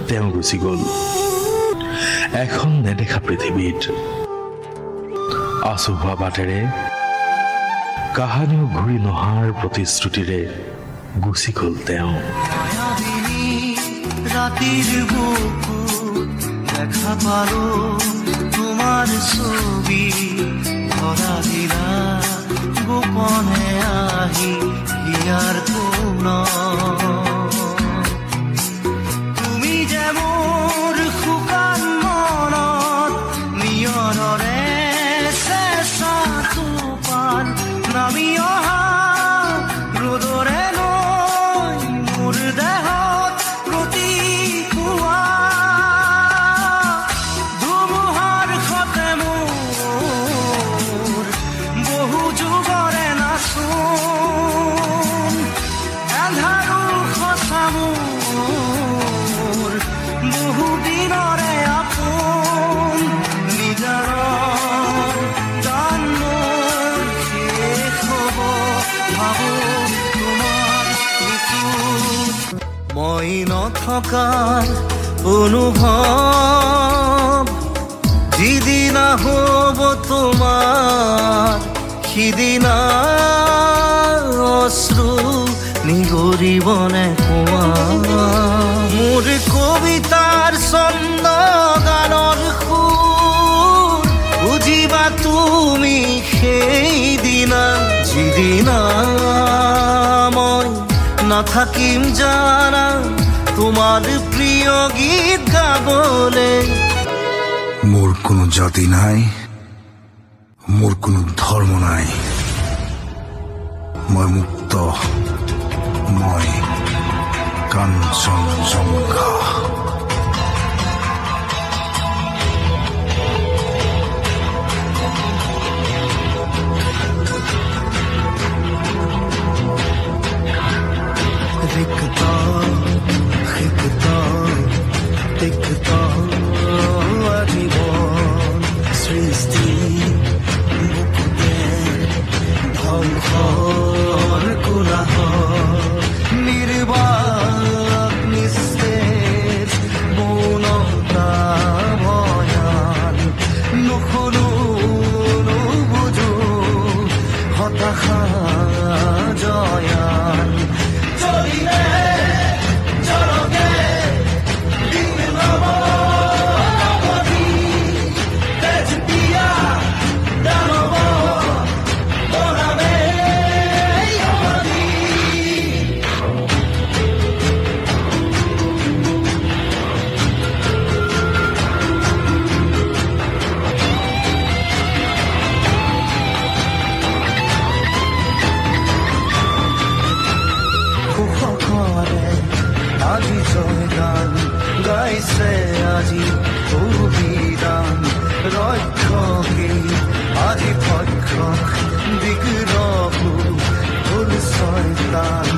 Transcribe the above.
তেওঁ গুচি গ'ল এখন নেদেখা পৃথিৱীত আচুহোৱা বাটেৰে কাহানিও ঘূৰি নহাৰ প্ৰতিশ্ৰুতিৰে গুচি গ'ল তেওঁ ৰাতিৰ বুকু দেখা পালো তোমাৰ ছবি ধৰা দিলা গোপনে আহি হিয়াৰ কোন তুমি যে মোৰ শুকান মনত নিয়নৰে চেঁচা টোপাল নামি অহা ৰ'দৰে লৈ মোৰ দেহত প্ৰতিপুৱা ধুমুহাৰ সতে মোৰ বহু যুগৰে নাচোন এন্ধাৰো সঁচা মোৰ বহু দিনৰে আপোন নিজাৰৰ গান মোৰ শেষ হ'ব ভাবো তোমাৰ বুকুত মই নথকাৰ অনুভৱ যিদিনা হ'ব তোমাৰ সিদিনা অশ্ৰু নিগৰিবনে কোৱা মোৰ কবিতাৰ ছন্দ গানৰ সুৰ বুজিবা তুমি সেইদিনা যিদিনা মই নাথাকিম জানা তোমাৰ প্ৰিয় গীত গাবলে মোৰ কোনো জাতি নাই মোৰ কোনো ধৰ্ম নাই মই মুক্ত মই কাঞ্চনজঙ্ঘা সৃষ্টি বুকুতে ধ্বংসৰ কোলাহল নিৰ্বাক নিস্তেজ মৌনতা ভয়ান নুশুনো নুবুজো হতাশা জয়ান চলিলে চলকে দিন নব আজি জয়গান গাইছে আজি অভিদান ৰক্ষকে আজি পক্ষক বিগ্ৰহ হ'ল ছয়তান